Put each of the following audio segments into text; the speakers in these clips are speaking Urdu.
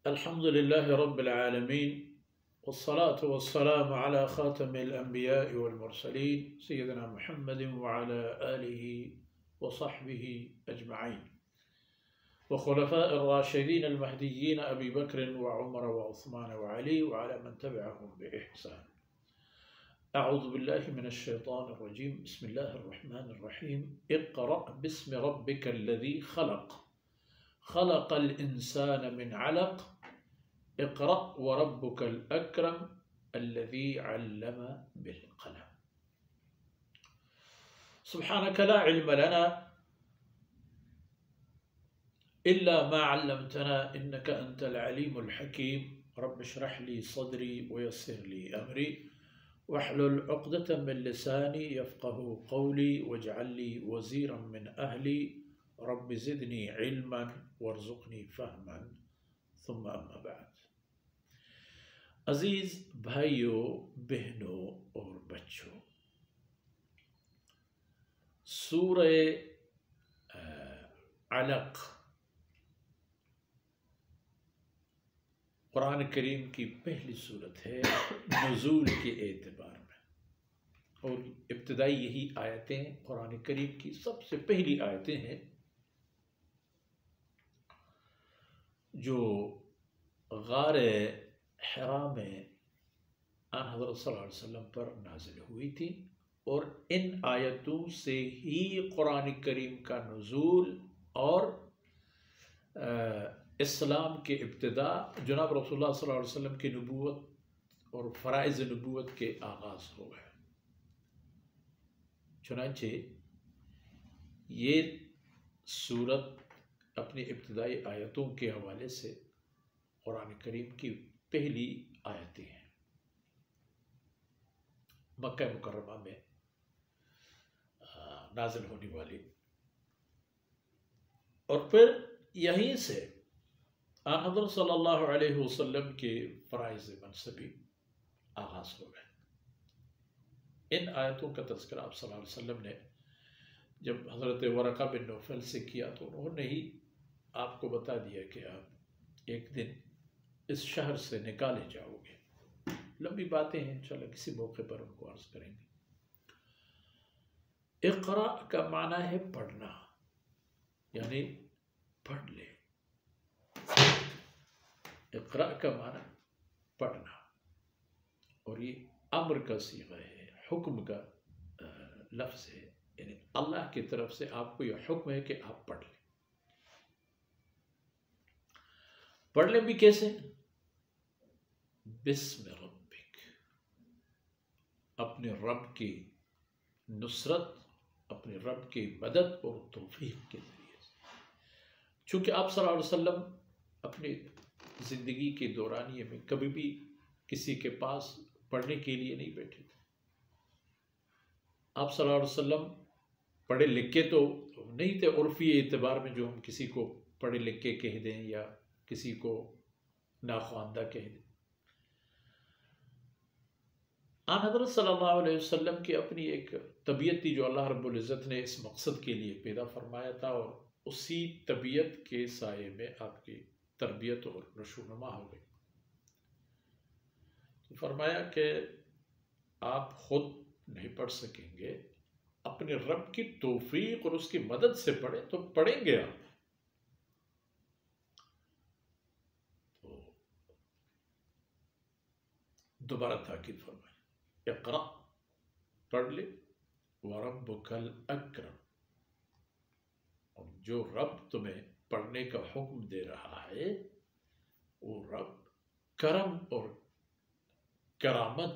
الحمد لله رب العالمين والصلاة والسلام على خاتم الأنبياء والمرسلين سيدنا محمد وعلى آله وصحبه أجمعين وخلفاء الراشدين المهديين أبي بكر وعمر وعثمان وعلي وعلى من تبعهم بإحسان. أعوذ بالله من الشيطان الرجيم. بسم الله الرحمن الرحيم. اقرأ باسم ربك الذي خلق خلق الإنسان من علق اقرأ وربك الأكرم الذي علم بالقلم. سبحانك لا علم لنا إلا ما علمتنا إنك أنت العليم الحكيم. رب اشرح لي صدري ويسر لي أمري واحلل عقدة من لساني يفقه قولي واجعل لي وزيرا من أهلي رب زدني علما وارزقني فهما ثم أما بعد. عزیز بھائیوں، بہنوں اور بچوں، سورہ علق قرآن کریم کی پہلی سورت ہے نزول کے اعتبار میں، اور ابتدائی یہی آیتیں قرآن کریم کی سب سے پہلی آیتیں ہیں جو غار حرا میں آن حضرت صلی اللہ علیہ وسلم پر نازل ہوئی تھی، اور ان آیتوں سے ہی قرآن کریم کا نزول اور اسلام کے ابتدا جناب رسول اللہ صلی اللہ علیہ وسلم کی نبوت اور فرائض نبوت کے آغاز ہو گئے. چنانچہ یہ سورت اپنی ابتدائی آیتوں کے حوالے سے قرآن کریم کی پہلی آیتیں ہیں، مکہ مکرمہ میں نازل ہونے والی، اور پھر یہیں سے آن حضرت صلی اللہ علیہ وسلم کے فرائض منصبی آغاز ہو گئے. ان آیتوں کا تذکرہ آپ صلی اللہ علیہ وسلم نے جب حضرت ورقہ بن نوفل سے کیا تو انہوں نے ہی آپ کو بتا دیا کہ آپ ایک دن اس شہر سے نکالے جاؤ گے. لمبی باتیں ہیں، انشاءاللہ کسی موقع پر ان کو عرض کریں گے. اقرا کا معنی ہے پڑھنا، یعنی پڑھ لے. اقرا کا معنی پڑھنا، اور یہ امر کا صیغہ ہے، حکم کا لفظ ہے، یعنی اللہ کی طرف سے آپ کو یہ حکم ہے کہ آپ پڑھ لیں. پڑھ لیں بھی کیسے؟ بسم ربک، اپنے رب کی نصرت، اپنے رب کی مدد اور توفیق کے ذریعے سے. چونکہ آپ صلی اللہ علیہ وسلم اپنی زندگی کے دورانیے میں کبھی بھی کسی کے پاس پڑھنے کے لیے نہیں بیٹھے تھے. آپ صلی اللہ علیہ وسلم پڑھے لکھے تو نہیں تھے عرفی اعتبار میں، جو ہم کسی کو پڑھے لکھے کہہ دیں یا کسی کو ناخواندہ کہہ دیں. آن حضرت صلی اللہ علیہ وسلم کی اپنی ایک طبیعت تھی جو اللہ رب العزت نے اس مقصد کے لیے پیدا فرمایا تھا، اور اسی طبیعت کے سائے میں آپ کی تربیت اور نشوونما ہو گئی. تو فرمایا کہ آپ خود نہیں پڑھ سکیں گے، اپنے رب کی توفیق اور اس کی مدد سے پڑھیں تو پڑھیں گے آپ. تو دوبارہ تاکید فرمایا، اقرأ، پڑھ لے، وَرَبُّكَ الْأَكْرَمُ، اور جو رب تمہیں پڑھنے کا حکم دے رہا ہے وہ رب کرم اور کرامت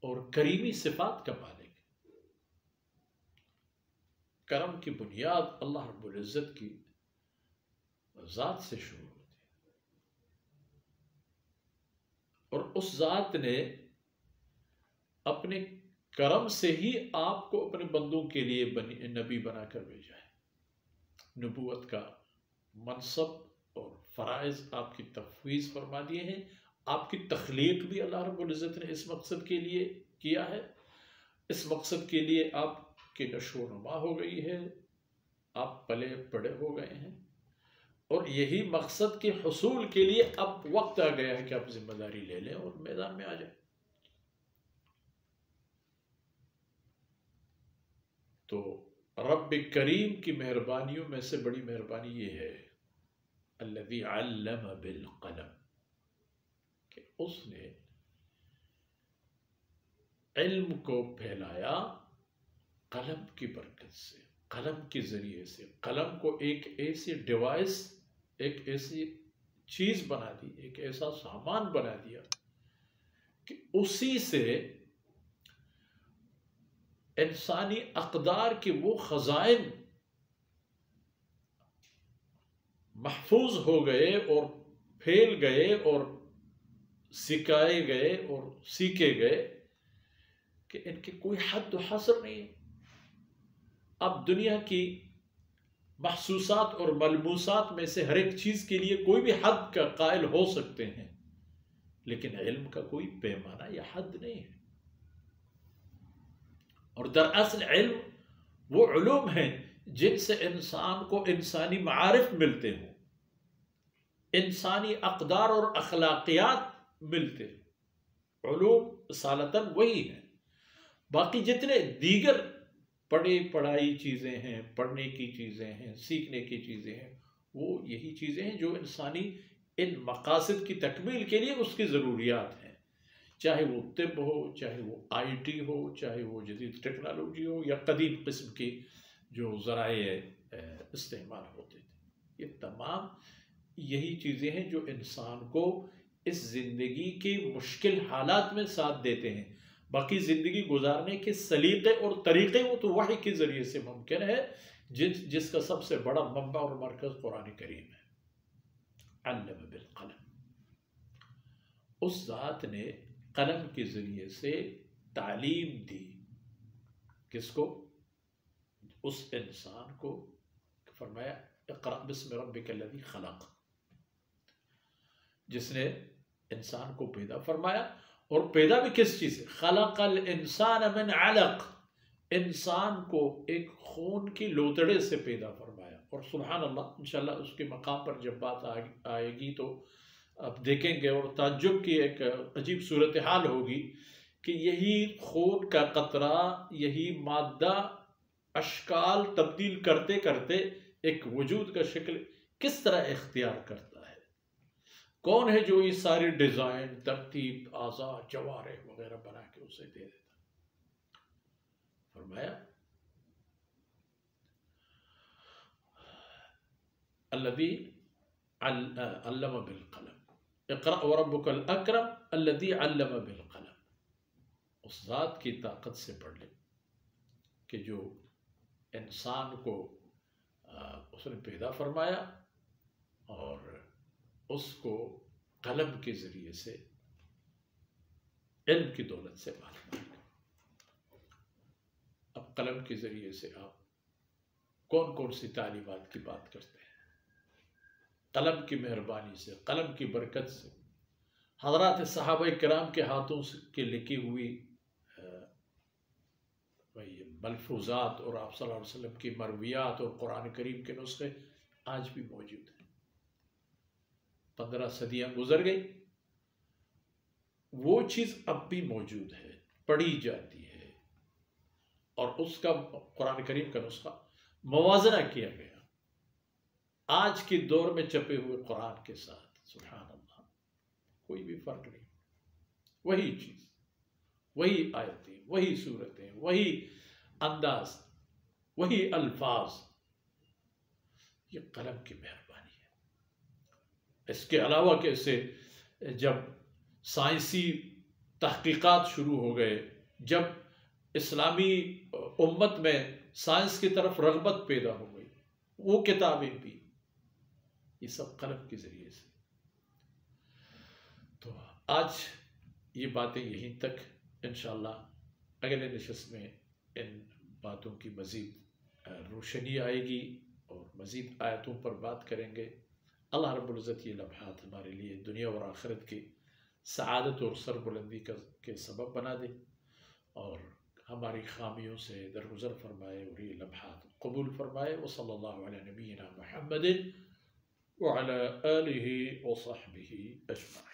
اور کریمی صفات کا مالک ہے. کرم کی بنیاد اللہ رب العزت کی ذات سے شروع ہوتی ہے، اور اس ذات نے اپنے کرم سے ہی آپ کو اپنے بندوں کے لیے نبی بنا کر بھیجا ہے. نبوت کا منصب اور فرائض آپ کی تفویض فرما دیے ہیں. آپ کی تخلیق بھی اللہ رب العزت نے اس مقصد کے لیے کیا ہے. اس مقصد کے لیے آپ کی نشو و نما ہو گئی ہے، آپ پلے بڑے ہو گئے ہیں، اور یہی مقصد کے حصول کے لیے اب وقت آ گیا ہے کہ آپ ذمہ داری لے لیں اور میدان میں آ جائیں۔ تو رب کریم کی مہربانیوں میں سے بڑی مہربانی یہ ہے الذی علم بالقلم، کہ اس نے علم کو پھیلایا قلم کی برکت سے، قلم کے ذریعے سے۔ قلم کو ایک ایسی ڈیوائس، ایک ایسی چیز بنا دی، ایک ایسا سامان بنا دیا کہ اسی سے انسانی اقدار کے وہ خزائن محفوظ ہو گئے اور پھیل گئے اور سکھائے گئے اور سیکھے گئے کہ ان کی کوئی حد و حصر نہیں ہے۔ اب دنیا کی محسوسات اور ملموسات میں سے ہر ایک چیز کے لیے کوئی بھی حد کا قائل ہو سکتے ہیں، لیکن علم کا کوئی پیمانہ یا حد نہیں ہے۔ اور دراصل علم وہ علوم ہیں جن سے انسان کو انسانی معارف ملتے ہوں، انسانی اقدار اور اخلاقیات ملتے ہیں۔ علوم اصالتاً وہی ہیں۔ باقی جتنے دیگر پڑھائی چیزیں ہیں، پڑھنے کی چیزیں ہیں، سیکھنے کی چیزیں ہیں، وہ یہی چیزیں ہیں جو انسانی ان مقاصد کی تکمیل کے لیے اس کی ضروریات ہیں، چاہے وہ طب ہو، چاہے وہ آئی ٹی ہو، چاہے وہ جدید ٹیکنالوجی ہو، یا قدیم قسم کی جو ذرائع استعمال ہوتے تھے۔ یہ تمام یہی چیزیں ہیں جو انسان کو اس زندگی کے مشکل حالات میں ساتھ دیتے ہیں۔ باقی زندگی گزارنے کے سلیقے اور طریقے وہ تو وحی کے ذریعے سے ممکن ہے، جس کا سب سے بڑا منبع اور مرکز قرآن کریم ہے۔ علم بالقلم، اس ذات نے قلم کے ذریعے سے تعلیم دی۔ کس کو؟ اس انسان کو۔ فرمایا اقرأ بسم ربک الذی خلق، جس نے انسان کو پیدا فرمایا، اور پیدا بھی کس چیز سے؟ خلق الانسان من علق، انسان کو ایک خون کی لوتڑے سے پیدا فرمایا۔ اور سبحان اللہ، انشاءاللہ اس کے مقام پر جب بات آئے گی تو آپ دیکھیں گے، اور تعجب کی ایک عجیب صورتحال ہوگی کہ یہی خون کا قطرہ، یہی مادہ اشکال تبدیل کرتے کرتے ایک وجود کا شکل کس طرح اختیار کرتا ہے۔ کون ہے جو یہ ساری ڈیزائن، ترتیب، اعضاء، جوارح وغیرہ بنا کے اسے دے دیتا؟ فرمایا الذی علم بالقلم، اقرأ وربک الاکرم الذی علم بالقلم۔ اس ذات کی طاقت سے پڑھ لیں کہ جو انسان کو اس نے پیدا فرمایا اور اس کو قلم کے ذریعے سے علم کی دولت سے مالا مال۔ اب قلم کے ذریعے سے آپ کون کون سی تعلیمات کی بات کرتے ہیں؟ قلم کی مہربانی سے، قلم کی برکت سے حضرات صحابہ کرام کے ہاتھوں کے لکھی ہوئی ملفوظات اور آپ صلی اللہ علیہ وسلم کی مرویات اور قرآن کریم کے نسخے آج بھی موجود ہیں۔ 15 صدیاں گزر گئی، وہ چیز اب بھی موجود ہے، پڑھی جاتی ہے، اور اس کا قرآن کریم کا نسخہ موازنہ کیا گیا آج کے دور میں چھپے ہوئے قرآن کے ساتھ۔ سبحان اللہ، کوئی بھی فرق نہیں، وہی چیز، وہی آیتیں، وہی صورتیں، وہی انداز، وہی الفاظ۔ یہ قلم کی مہربانی ہے۔ اس کے علاوہ کیسے جب سائنسی تحقیقات شروع ہو گئے، جب اسلامی امت میں سائنس کی طرف رغبت پیدا ہو گئی، وہ کتابیں بھی، یہ سب قلم کے ذریعے سے۔ تو آج یہ باتیں یہیں تک، انشاءاللہ اگلے نشست میں ان باتوں کی مزید روشنی آئے گی اور مزید آیتوں پر بات کریں گے۔ اللہ رب العزت یہ لمحات ہمارے لیے دنیا اور آخرت کی سعادت اور سربلندی کے سبب بنا دے، اور ہماری خامیوں سے درگزر فرمائے اور یہ لمحات قبول فرمائے۔ وصلی اللہ علی نبینا محمد وعلى آله وصحبه أجمعين.